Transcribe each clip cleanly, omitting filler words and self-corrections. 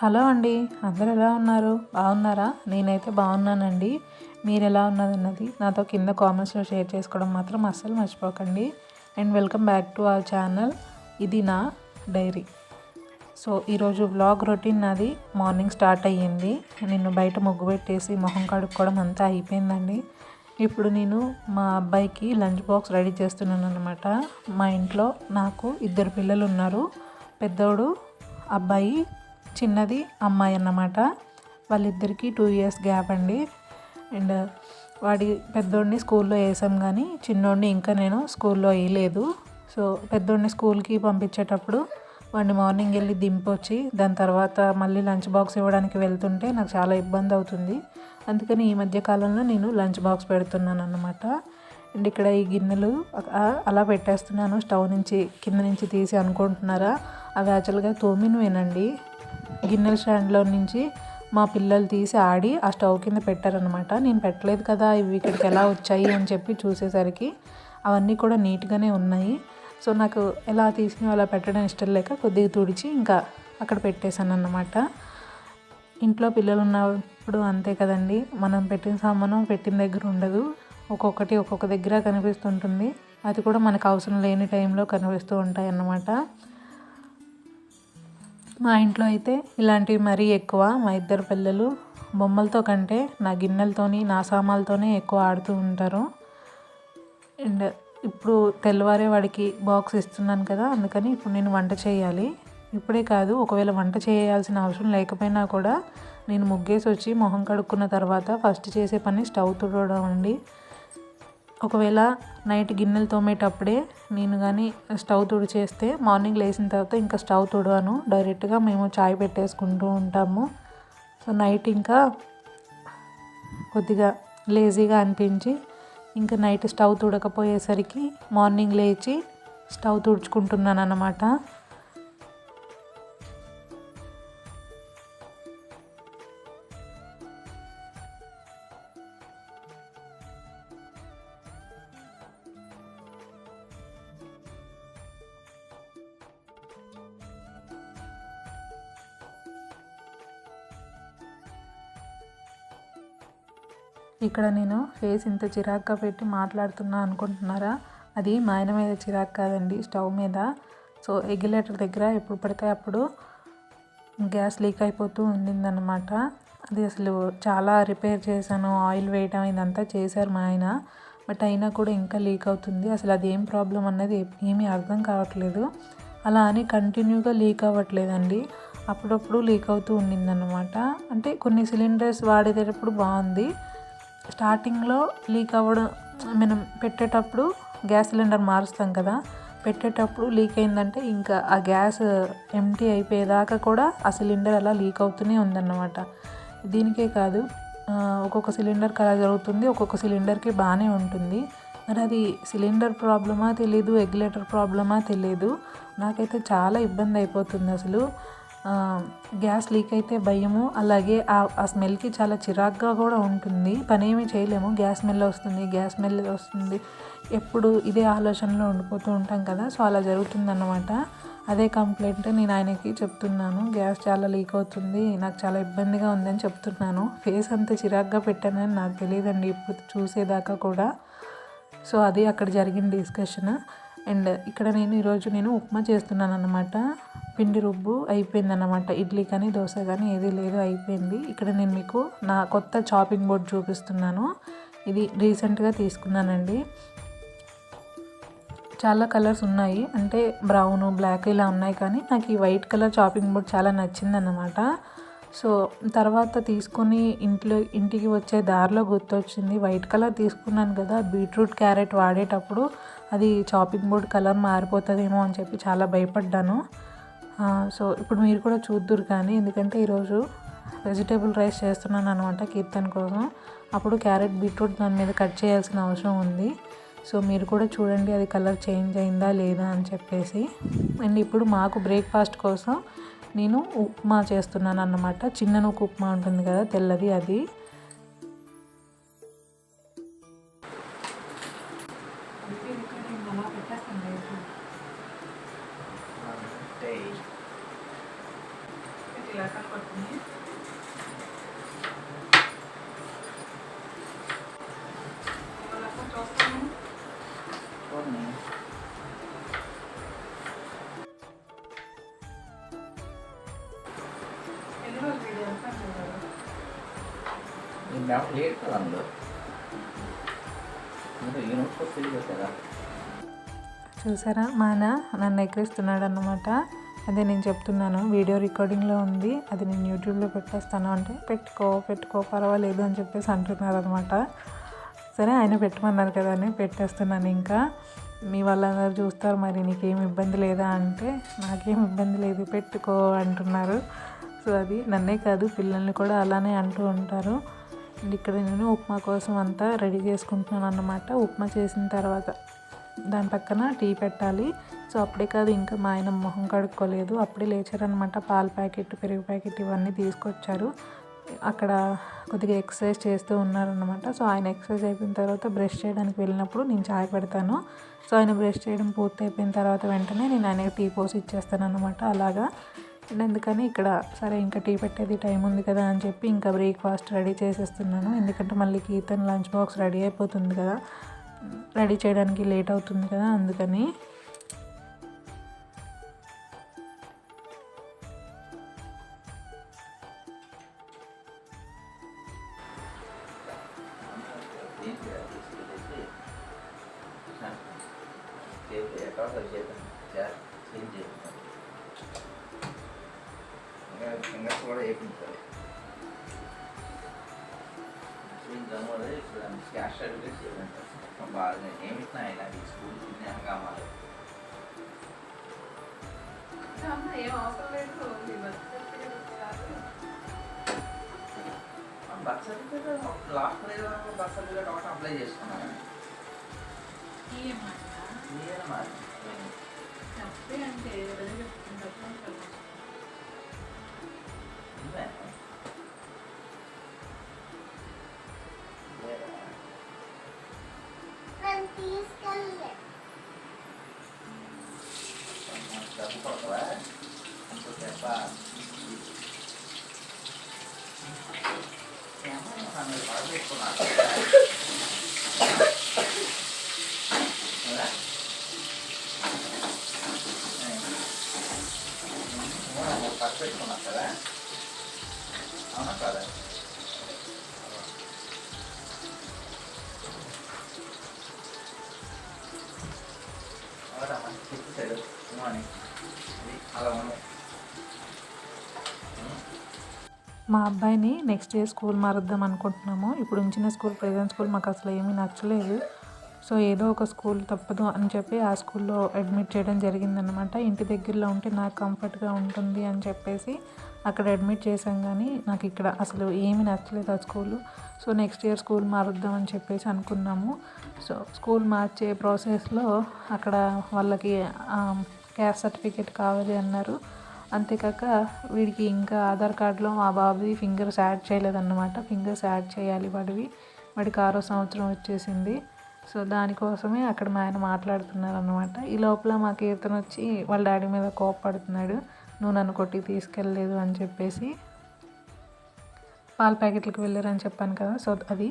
Hello అండి. అందరూ ఎలా ఉన్నారు? బాగున్నారా? నేనైతే బాగున్నానండి. మీరు ఎలా ఉన్నదన్నది నాతో కింద కామెంట్స్లో షేర్ చేసుకోవడం మాత్రం అస్సలు మర్చిపోకండి. And welcome back to our channel. ఇది నా డైరీ. సో ఈరోజు వ్లాగ్ రొటీన్ నాది మార్నింగ్ స్టార్ట్ అయ్యింది. నేను బయట ముగ్గు పెట్టేసి మొహం కడుక్కోవడం అంతా అయిపోయిందండి. ఇప్పుడు నేను మా అబ్బాయికి లంచ్ బాక్స్ రెడీ చేస్తున్నాను అనమాట. మా ఇంట్లో నాకు 2 పిల్లలు ఉన్నారు. పెద్దోడు అబ్బాయి, చిన్నది అమ్మాయి అన్నమాట. వాళ్ళిద్దరికీ 2 ఇయర్స్ గ్యాప్ అండి. అండ్ పెద్దోడిని స్కూల్లో వేసాం, కానీ చిన్నోడిని ఇంకా నేను స్కూల్లో వేయలేదు. సో పెద్దోడిని స్కూల్కి పంపించేటప్పుడు వాడిని మార్నింగ్ వెళ్ళి దింపొచ్చి దాని తర్వాత మళ్ళీ లంచ్ బాక్స్ ఇవ్వడానికి వెళ్తుంటే నాకు చాలా ఇబ్బంది అవుతుంది. అందుకని ఈ మధ్య కాలంలో నేను లంచ్ బాక్స్ పెడుతున్నాను అన్నమాట. అండ్ ఇక్కడ ఈ గిన్నెలు అలా పెట్టేస్తున్నాను స్టవ్ నుంచి కింద నుంచి తీసి అనుకుంటున్నారా, అవి యాక్చువల్గా తోమినవేనండి. గిన్నెల స్టాండ్లో నుంచి మా పిల్లలు తీసి ఆడి ఆ స్టవ్ కింద పెట్టారనమాట. నేను పెట్టలేదు కదా, ఇవి ఇక్కడికి ఎలా వచ్చాయి అని చెప్పి చూసేసరికి అవన్నీ కూడా నీట్గానే ఉన్నాయి. సో నాకు ఎలా తీసినా అలా పెట్టడం ఇష్టం లేక కొద్దిగా తుడిచి ఇంకా అక్కడ పెట్టేశాను అన్నమాట. ఇంట్లో పిల్లలు ఉన్నప్పుడు అంతే కదండి, మనం పెట్టిన సామాను పెట్టిన దగ్గర ఉండదు. ఒక్కొక్కటి ఒక్కొక్క దగ్గర కనిపిస్తుంటుంది. అది కూడా మనకు అవసరం లేని టైంలో కనిపిస్తూ ఉంటాయి అన్నమాట. మా ఇంట్లో అయితే ఇలాంటివి మరీ ఎక్కువ. మా 2 పిల్లలు బొమ్మలతో కంటే నా గిన్నెలతోని నా సామాన్లతోనే ఎక్కువ ఆడుతూ ఉంటారు. అండ్ ఇప్పుడు తెల్లవారే వాడికి బాక్స్ ఇస్తున్నాను కదా, అందుకని ఇప్పుడు నేను వంట చేయాలి. ఇప్పుడే కాదు, ఒకవేళ వంట చేయాల్సిన అవసరం లేకపోయినా కూడా నేను ముగ్గేసి వచ్చి మొహం కడుక్కున్న తర్వాత ఫస్ట్ చేసే పని స్టవ్ తుడవడం అండి. ఒకవేళ నైట్ గిన్నెలు తోమేటప్పుడే నేను కానీ స్టవ్ తుడిచేస్తే మార్నింగ్ లేచిన తర్వాత ఇంకా స్టవ్ తుడవను, డైరెక్ట్గా మేము చాయ్ పెట్టేసుకుంటూ ఉంటాము. సో నైట్ ఇంకా కొద్దిగా లేజీగా అనిపించి ఇంకా నైట్ స్టవ్ తుడకపోయేసరికి మార్నింగ్ లేచి స్టవ్ తుడుచుకుంటున్నాను అన్నమాట. ఇక్కడ నేను ఫేస్ ఇంత చిరాగ్గా పెట్టి మాట్లాడుతున్నా అనుకుంటున్నారా? అది మా ఆయన మీద చిరాకు కాదండి, స్టవ్ మీద. సో రెగ్యులేటర్ దగ్గర ఎప్పుడు పడితే అప్పుడు గ్యాస్ లీక్ అయిపోతూ ఉండిందన్నమాట. అది అసలు చాలా రిపేర్ చేశాను, ఆయిల్ వేయటం ఇదంతా చేశారు మా ఆయన. బట్ అయినా కూడా ఇంకా లీక్ అవుతుంది. అసలు అది ఏం ప్రాబ్లం అన్నది ఏమీ అర్థం కావట్లేదు. అలా అని కంటిన్యూగా లీక్ అవ్వట్లేదండి, అప్పుడప్పుడు లీక్ అవుతూ ఉండిందన్నమాట. అంటే కొన్ని సిలిండర్స్ వాడేటప్పుడు బాగుంది, స్టార్టింగ్లో లీక్ అవ్వడం. మనం పెట్టేటప్పుడు గ్యాస్ సిలిండర్ మారుస్తాం కదా, పెట్టేటప్పుడు లీక్ అయిందంటే ఇంకా ఆ గ్యాస్ ఎంటీ అయిపోయేదాకా కూడా ఆ సిలిండర్ అలా లీక్ అవుతూనే ఉందన్నమాట. దీనికే కాదు, ఒక్కొక్క సిలిండర్కి అలా జరుగుతుంది, ఒక్కొక్క సిలిండర్కి బాగానే ఉంటుంది. మరి అది సిలిండర్ ప్రాబ్లమా తెలియదు, రెగ్యులేటర్ ప్రాబ్లమా తెలియదు. నాకైతే చాలా ఇబ్బంది అయిపోతుంది అసలు. గ్యాస్ లీక్ అయితే భయము, అలాగే ఆ స్మెల్కి చాలా చిరాగ్గా కూడా ఉంటుంది. పని ఏమీ చేయలేము, గ్యాస్ స్మెల్ వస్తుంది. ఎప్పుడు ఇదే ఆలోచనలో ఉండిపోతూ ఉంటాం కదా. సో అలా జరుగుతుందన్నమాట. అదే కంప్లైంట్ నేను ఆయనకి చెప్తున్నాను, గ్యాస్ చాలా లీక్ అవుతుంది, నాకు చాలా ఇబ్బందిగా ఉందని చెప్తున్నాను. ఫేస్ అంత చిరాగ్గా పెట్టానని నాకు తెలియదండి ఇప్పుడు చూసేదాకా కూడా. సో అది అక్కడ జరిగిన డిస్కషన్. అండ్ ఇక్కడ ఈరోజు నేను ఉప్మా చేస్తున్నాను అన్నమాట. పిండి రుబ్బు అయిపోయిందన్నమాట, ఇడ్లీ కానీ దోశ కానీ ఏది లేదు, అయిపోయింది. ఇక్కడ నేను మీకు నా కొత్త చాపింగ్ బోర్డ్ చూపిస్తున్నాను. ఇది రీసెంట్గా తీసుకున్నానండి. చాలా కలర్స్ ఉన్నాయి, అంటే బ్రౌను, బ్లాక్ ఇలా ఉన్నాయి, కానీ నాకు ఈ వైట్ కలర్ చాపింగ్ బోర్డ్ చాలా నచ్చిందన్నమాట. సో తర్వాత తీసుకొని ఇంటికి వచ్చే దారిలో గుర్తొచ్చింది, వైట్ కలర్ తీసుకున్నాను కదా, బీట్రూట్ క్యారెట్ వాడేటప్పుడు అది చాపింగ్ బోర్డ్ కలర్ మారిపోతుందేమో అని చెప్పి చాలా భయపడ్డాను. సో ఇప్పుడు మీరు కూడా చూద్దురు కానీ, ఎందుకంటే ఈరోజు వెజిటేబుల్ రైస్ చేస్తున్నాను అనమాట కీర్తన్ కోసం. అప్పుడు క్యారెట్ బీట్రూట్ దాని మీద కట్ చేయాల్సిన అవసరం ఉంది. సో మీరు కూడా చూడండి అది కలర్ చేంజ్ అయిందా లేదా అని చెప్పేసి. అండ్ ఇప్పుడు మాకు బ్రేక్ఫాస్ట్ కోసం నేను ఉప్మా చేస్తున్నాను అన్నమాట. చిన్న నూక ఉప్మా ఉంటుంది కదా తెల్లది, అది. ఇలా లేట్ కదా అందులో చూసారా మా ఆయన నన్ను ఎక్కిరిస్తున్నాడు అన్నమాట. అదే నేను చెప్తున్నాను వీడియో రికార్డింగ్లో ఉంది, అది నేను యూట్యూబ్లో పెట్టేస్తాను అంటే పెట్టుకో పర్వాలేదు అని చెప్పేసి అంటున్నారు అనమాట. సరే ఆయన పెట్టమన్నారు కదా అని పెట్టేస్తున్నాను. ఇంకా మీ వాళ్ళందరూ చూస్తారు మరి నీకేం ఇబ్బంది లేదా అంటే నాకేం ఇబ్బంది లేదు పెట్టుకో అంటున్నారు. సో అది నన్నే కాదు పిల్లల్ని కూడా అలానే అంటూ ఉంటారు. ఇక్కడ నేను ఉప్మా కోసం అంతా రెడీ చేసుకుంటున్నాను అన్నమాట. ఉప్మా చేసిన తర్వాత దాని పక్కన టీ పెట్టాలి. సో అప్పుడే కాదు ఇంకా మా ఆయన మొహం కడుక్కోలేదు, అప్పుడే లేచారనమాట. పాల ప్యాకెట్, పెరుగు ప్యాకెట్ ఇవన్నీ తీసుకొచ్చారు. అక్కడ కొద్దిగా ఎక్సర్సైజ్ చేస్తూ ఉన్నారనమాట. సో ఆయన ఎక్సర్సైజ్ అయిపోయిన తర్వాత బ్రష్ చేయడానికి వెళ్ళినప్పుడు నేను చాయ్ పెడతాను. సో ఆయన బ్రష్ చేయడం పూర్తి అయిపోయిన తర్వాత వెంటనే నేను ఆయనకి టీ పోసి ఇచ్చేస్తాను అనమాట. అలాగా ఎందుకని ఇక్కడ సరే ఇంకా టీ పెట్టేది టైం ఉంది కదా అని చెప్పి ఇంకా బ్రేక్ఫాస్ట్ రెడీ చేసేస్తున్నాను. ఎందుకంటే మళ్ళీ కీర్తన్ లంచ్ బాక్స్ రెడీ అయిపోతుంది కదా, రెడీ చేయడానికి లేట్ అవుతుంది కదా, అందుకని. ఫింగర్స్ కూడా వేయించాలి. ఇప్పుడు క్యాష్ సర్టిఫికేట్ చేయాలంటారు బాగా ఏమిటినా అయినా ఈ స్కూల్ కావాలి. ఏం అవసరం లేదు, birth certificate last birth certificate ఒకటి అప్లై చేసుకున్నాను. అంటే పెట్టుకున్నా కదా, అవునా కదా? చెప్పేశాడు అని అలా ఉన్నాయి. మా అబ్బాయిని నెక్స్ట్ ఇయర్ స్కూల్ మారుద్దాం అనుకుంటున్నాము. ఇప్పుడు ఉంచిన స్కూల్ ప్రెజెంట్ స్కూల్ మాకు అసలు ఏమీ నచ్చలేదు. సో ఏదో ఒక స్కూల్ తప్పదు అని చెప్పి ఆ స్కూల్లో అడ్మిట్ చేయడం జరిగిందనమాట. ఇంటి దగ్గరలో ఉంటే నాకు కంఫర్ట్గా ఉంటుంది అని చెప్పేసి అక్కడ అడ్మిట్ చేసాం. కానీ నాకు ఇక్కడ అసలు ఏమీ నచ్చలేదు ఆ school. So next year school మారుద్దామని చెప్పేసి అనుకున్నాము. సో స్కూల్ మార్చే ప్రాసెస్లో అక్కడ వాళ్ళకి క్యాస్ట్ సర్టిఫికేట్ కావాలి అన్నారు. అంతేకాక వీడికి ఇంకా ఆధార్ కార్డులో మా బాబుది ఫింగర్స్ యాడ్ చేయలేదన్నమాట. ఫింగర్స్ యాడ్ చేయాలి వాడికి 6వ సంవత్సరం వచ్చేసింది. సో దానికోసమే అక్కడ మా ఆయన మాట్లాడుతున్నారు అనమాట. ఈ లోపల మా కీర్తన వచ్చి వాళ్ళ డాడీ మీద కోపపడుతున్నాడు, నువ్వు నన్ను కొట్టి తీసుకెళ్ళలేదు అని చెప్పేసి. పాల ప్యాకెట్లకు వెళ్ళారని చెప్పాను కదా, సో అది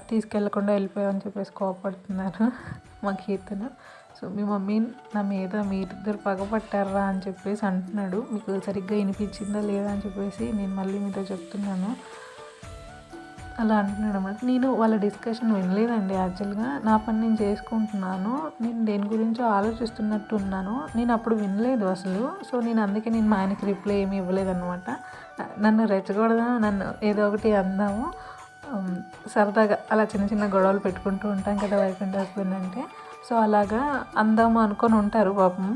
తీసుకెళ్ళకుండా వెళ్ళిపోయామని చెప్పేసి కోపపడుతున్నారు మా కీర్తన. సో మీ మమ్మీ నా మీద మీరిద్దరు పగపట్టారా అని చెప్పేసి అంటున్నాడు. మీకు సరిగ్గా వినిపించిందా లేదా అని చెప్పేసి నేను మళ్ళీ మీతో చెప్తున్నాను. అలా అంటున్నాడు అన్నమాట. నేను వాళ్ళ డిస్కషన్ వినలేదండి. యాక్చువల్గా నా పని నేను చేసుకుంటున్నాను, నేను దేని గురించో ఆలోచిస్తున్నట్టు ఉన్నాను. నేను అప్పుడు వినలేదు అసలు. సో నేను అందుకే నేను మా ఆయనకి రిప్లై ఏమి ఇవ్వలేదన్నమాట. నన్ను రెచ్చగొడదాం, నన్ను ఏదో ఒకటి అందాము, సరదాగా అలా చిన్న చిన్న గొడవలు పెట్టుకుంటూ ఉంటాం కదా వైఫ్ అండ్ హస్బెండ్ అంటే. సో అలాగా అందాము అనుకొని ఉంటారు పాపం.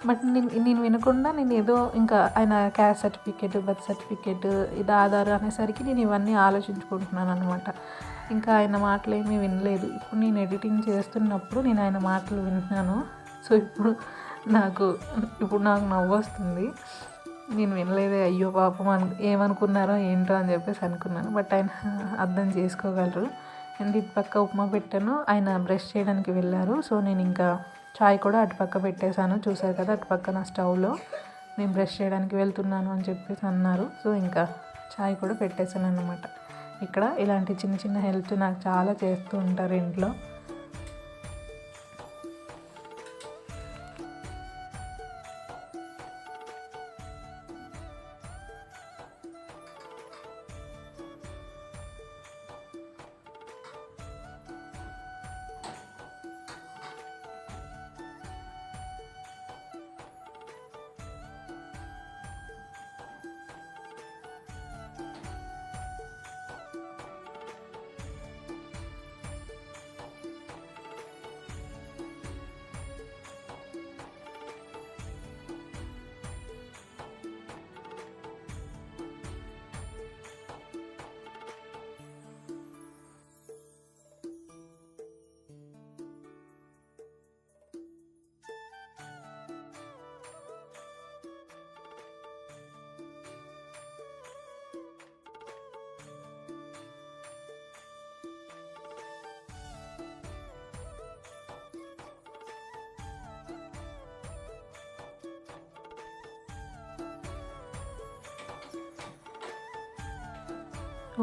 బట్ నేను వినకుండా నేను ఏదో ఇంకా ఆయన క్యాస్ట్ సర్టిఫికేట్, బర్త్ సర్టిఫికేట్, ఇది ఆధార్ అనేసరికి నేను ఇవన్నీ ఆలోచించుకుంటున్నాను అనమాట. ఇంకా ఆయన మాటలు ఏమీ వినలేదు. ఇప్పుడు నేను ఎడిటింగ్ చేస్తున్నప్పుడు నేను ఆయన మాటలు వింటున్నాను. సో ఇప్పుడు నాకు నవ్వు వస్తుంది. నేను వినలేదే, అయ్యో పాపం ఏమనుకున్నారో ఏంటో అని చెప్పేసి అనుకున్నాను. బట్ ఆయన అర్థం చేసుకోగలరు. అండ్ ఇటు పక్క ఉప్మా పెట్టాను, ఆయన బ్రష్ చేయడానికి వెళ్ళారు. సో నేను ఇంకా చాయ్ కూడా అటుపక్క పెట్టేశాను, చూసారు కదా అటుపక్క నా స్టవ్లో. నేను బ్రష్ చేయడానికి వెళ్తున్నాను అని చెప్పేసి అన్నారు. సో ఇంకా చాయ్ కూడా పెట్టేశాను అన్నమాట. ఇక్కడ ఇలాంటి చిన్న చిన్న హెల్ప్ నాకు చాలా చేస్తూ ఉంటారు ఇంట్లో.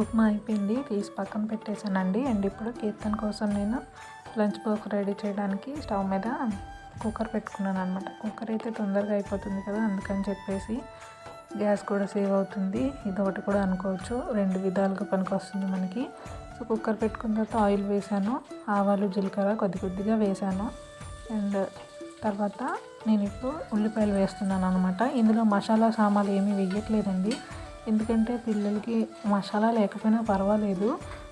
ఉప్మా అయిపోయింది, తీసి పక్కన పెట్టేశానండి. అండ్ ఇప్పుడు కీర్తన్ కోసం నేను లంచ్ బాక్స్ రెడీ చేయడానికి స్టవ్ మీద కుక్కర్ పెట్టుకున్నాను అనమాట. కుక్కర్ అయితే తొందరగా అయిపోతుంది కదా, అందుకని చెప్పేసి గ్యాస్ కూడా సేవ్ అవుతుంది. ఇదొకటి కూడా అనుకోవచ్చు, 2 విధాలుగా పనికొస్తుంది మనకి. సో కుక్కర్ పెట్టుకున్న తర్వాత ఆయిల్ వేసాను, ఆవాలు జీలకర్ర కొద్దిగా వేసాను. అండ్ తర్వాత నేను ఇప్పుడు ఉల్లిపాయలు వేస్తున్నాను అనమాట. ఇందులో మసాలా సామాన్లు ఏమీ వేయట్లేదండి, ఎందుకంటే పిల్లలకి మసాలా లేకపోయినా పర్వాలేదు.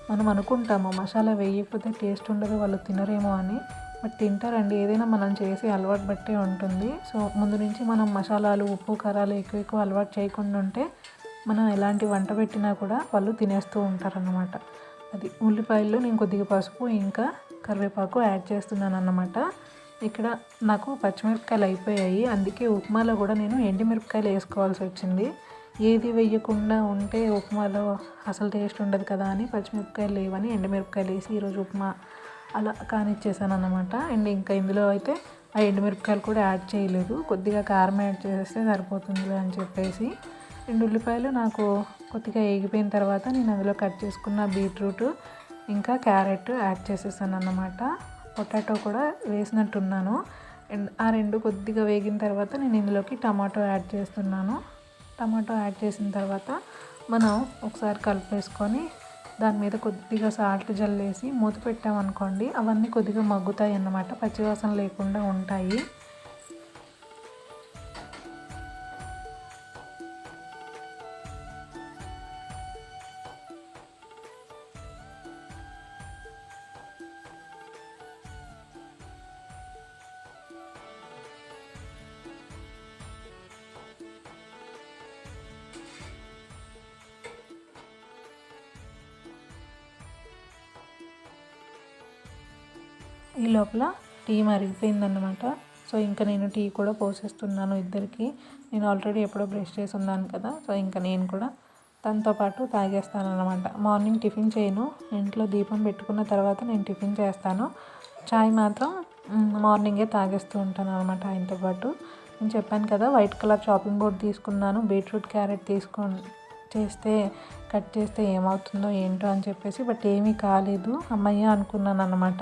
మనం అనుకుంటాము మసాలా వేయకపోతే టేస్ట్ ఉండదు, వాళ్ళు తినరేమో అని. బట్ తింటారండి, ఏదైనా మనం చేసి అలవాటు బట్టే ఉంటుంది. సో ముందు నుంచి మనం మసాలాలు, ఉప్పు, కారాలు ఎక్కువ అలవాటు చేయకుండా ఉంటే మనం ఎలాంటి వంట పెట్టినా కూడా వాళ్ళు తినేస్తూ ఉంటారన్నమాట. అది ఉల్లిపాయలు నేను కొద్దిగా పసుపు ఇంకా కరివేపాకు యాడ్ చేస్తున్నాను అన్నమాట. ఇక్కడ నాకు పచ్చిమిరపకాయలు అయిపోయాయి, అందుకే ఉప్మాలో కూడా నేను ఎండుమిరపకాయలు వేసుకోవాల్సి వచ్చింది. ఏది వేయకుండా ఉంటే ఉప్మాలో అసలు టేస్ట్ ఉండదు కదా అని పచ్చిమిరపకాయలు లేవని ఎండుమిరపకాయలు వేసి ఈరోజు ఉప్మా అలా కానిచ్చేసాను అన్నమాట. అండ్ ఇంకా ఇందులో అయితే ఆ ఎండుమిరపకాయలు కూడా యాడ్ చేయలేదు, కొద్దిగా కారం యాడ్ చేస్తే సరిపోతుంది అని చెప్పేసి. అండ్ ఉల్లిపాయలు నాకు కొద్దిగా వేగిపోయిన తర్వాత నేను అందులో కట్ చేసుకున్న బీట్రూట్ ఇంకా క్యారెట్ యాడ్ చేసేసాను అన్నమాట. పొటాటో కూడా వేసినట్టున్నాను. అండ్ ఆ 2 కొద్దిగా వేగిన తర్వాత నేను ఇందులోకి టమాటో యాడ్ చేస్తున్నాను. టమాటో యాడ్ చేసిన తర్వాత మనం ఒకసారి కలిపేసుకొని దాని మీద కొద్దిగా సాల్ట్ జల్లేసి మూత పెట్టామనుకోండి, అవన్నీ కొద్దిగా మగ్గుతాయి అన్నమాట, పచ్చివాసన లేకుండా ఉంటాయి. ఈ లోపల టీ మరిగిపోయిందన్నమాట. సో ఇంకా నేను టీ కూడా పోసేస్తున్నాను ఇద్దరికి. నేను ఆల్రెడీ ఎప్పుడో బ్రష్ చేసి ఉన్నాను కదా, సో ఇంకా నేను కూడా తనతో పాటు తాగేస్తాను అనమాట. మార్నింగ్ టిఫిన్ చేయను, ఇంట్లో దీపం పెట్టుకున్న తర్వాత నేను టిఫిన్ చేస్తాను. చాయ్ మాత్రం మార్నింగే తాగేస్తూ ఉంటాను అనమాట ఆయనతో పాటు. నేను చెప్పాను కదా, వైట్ కలర్ చాపింగ్ బోర్డ్ తీసుకున్నాను, బీట్రూట్ క్యారెట్ కట్ చేస్తే ఏమవుతుందో ఏంటో అని చెప్పేసి. బట్ ఏమీ కాలేదు, అమ్మయ్య అనుకున్నాను అనమాట.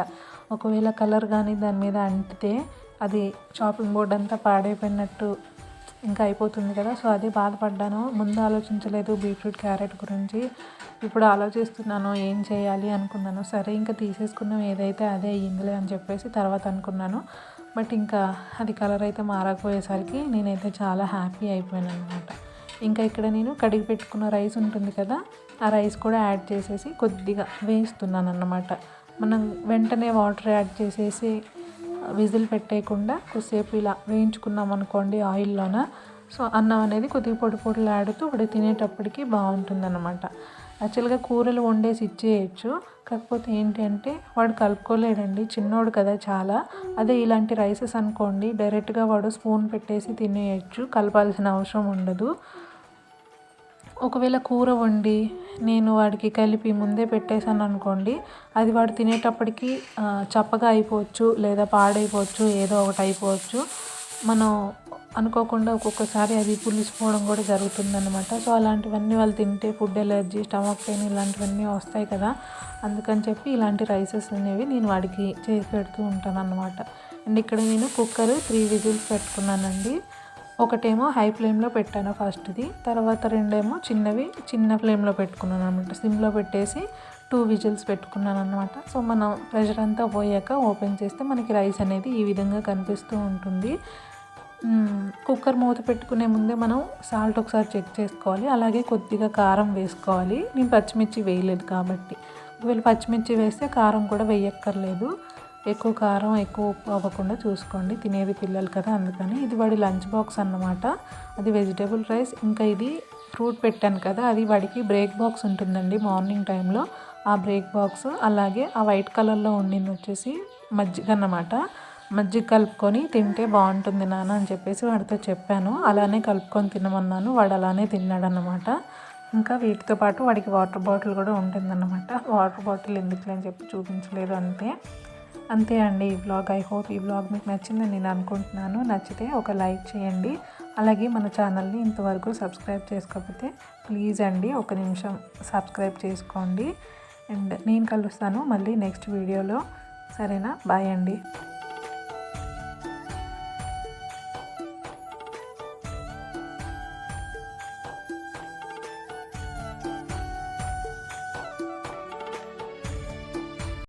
ఒకవేళ కలర్ కానీ దాని మీద అంటితే అది చాపింగ్ బోర్డ్ అంతా పాడైపోయినట్టు ఇంకా అయిపోతుంది కదా. సో అదే బాధపడ్డాను, ముందు ఆలోచించలేదు బీట్రూట్ క్యారెట్ గురించి. ఇప్పుడు ఆలోచిస్తున్నాను ఏం చేయాలి అనుకున్నాను. సరే ఇంకా తీసేసుకున్నాం, ఏదైతే అదే అయ్యిందిలే అని చెప్పేసి తర్వాత అనుకున్నాను. బట్ ఇంకా అది కలర్ అయితే మారకపోయేసరికి నేనైతే చాలా హ్యాపీ అయిపోయాను అనమాట. ఇంకా ఇక్కడ నేను కడిగి పెట్టుకున్న రైస్ ఉంటుంది కదా, ఆ రైస్ కూడా యాడ్ చేసేసి కొద్దిగా వేస్తున్నాను అన్నమాట. మనం వెంటనే వాటర్ యాడ్ చేసేసి విజిల్ పెట్టేయకుండా కొద్దిసేపు ఇలా వేయించుకున్నాం అనుకోండి ఆయిల్లోన, సో అన్నం అనేది కొద్దిగా పొడి ఆడుతూ వాడు తినేటప్పటికి బాగుంటుందన్నమాట. యాక్చువల్గా కూరలు వండేసి ఇచ్చేయచ్చు, కాకపోతే ఏంటి అంటే వాడు కలుపుకోలేడండి, చిన్నోడు కదా చాలా. అదే ఇలాంటి రైసెస్ అనుకోండి డైరెక్ట్గా వాడు స్పూన్ పెట్టేసి తినేయచ్చు, కలపాల్సిన అవసరం ఉండదు. ఒకవేళ కూర వండి నేను వాడికి కలిపి ముందే పెట్టేశాను అనుకోండి, అది వాడు తినేటప్పటికి చప్పగా అయిపోవచ్చు లేదా పాడైపోవచ్చు, ఏదో ఒకటి అయిపోవచ్చు. మనం అనుకోకుండా ఒక్కొక్కసారి అది పులిసిపోవడం కూడా జరుగుతుందన్నమాట. సో అలాంటివన్నీ వాళ్ళు తింటే ఫుడ్ ఎలర్జీ, స్టమక్ పెయిన్ ఇలాంటివన్నీ వస్తాయి కదా. అందుకని చెప్పి ఇలాంటి రైసెస్ అనేవి నేను వాడికి చేసి పెడుతూ ఉంటాను అన్నమాట. అండ్ ఇక్కడ నేను కుక్కర్ 3 విజిల్స్ పెట్టుకున్నానండి. ఒకటేమో హై ఫ్లేమ్లో పెట్టాను ఫస్ట్ది, తర్వాత రెండేమో చిన్న ఫ్లేమ్లో పెట్టుకున్నాను అనమాట. సిమ్లో పెట్టేసి 2 విజిల్స్ పెట్టుకున్నాను అనమాట. సో మనం ప్రెషర్ అంతా పోయాక ఓపెన్ చేస్తే మనకి రైస్ అనేది ఈ విధంగా కనిపిస్తూ ఉంటుంది. కుక్కర్ మూత పెట్టుకునే ముందే మనం సాల్ట్ ఒకసారి చెక్ చేసుకోవాలి. అలాగే కొద్దిగా కారం వేసుకోవాలి. నేను పచ్చిమిర్చి వేయలేదు కాబట్టి. ఒకవేళ పచ్చిమిర్చి వేస్తే కారం కూడా వేయక్కర్లేదు. ఎక్కువ కారం ఎక్కువ ఉప్పు అవ్వకుండా చూసుకోండి, తినేది పిల్లలు కదా అందుకని. ఇది వాడి లంచ్ బాక్స్ అన్నమాట. అది వెజిటేబుల్ రైస్. ఇంకా ఇది ఫ్రూట్ పెట్టాను కదా, అది వాడికి బ్రేక్ బాక్స్ ఉంటుందండి మార్నింగ్ టైంలో. ఆ బ్రేక్ బాక్స్, అలాగే ఆ వైట్ కలర్లో ఉండింది వచ్చేసి మజ్జిగ అన్నమాట. మజ్జిగ కలుపుకొని తింటే బాగుంటుంది నాన్న అని చెప్పేసి వాడితో చెప్పాను. అలానే కలుపుకొని తినమన్నాను, వాడు అలానే తిన్నాడన్నమాట. ఇంకా వీటితో పాటు వాడికి వాటర్ బాటిల్ కూడా ఉంటుందన్నమాట. వాటర్ బాటిల్ ఎందుకులే అని చెప్పి చూపించలేదు అంతే అండి ఈ వ్లాగ్. ఐ హోప్ ఈ వ్లాగ్ మీకు నచ్చిందని నేను అనుకుంటున్నాను. నచ్చితే ఒక లైక్ చేయండి. అలాగే మన ఛానల్ని ఇంతవరకు సబ్స్క్రైబ్ చేసుకోకపోతే ప్లీజ్ అండి ఒక నిమిషం సబ్స్క్రైబ్ చేసుకోండి. అండ్ నేను కలుస్తాను మళ్ళీ నెక్స్ట్ వీడియోలో. సరేనా? బాయ్ అండి.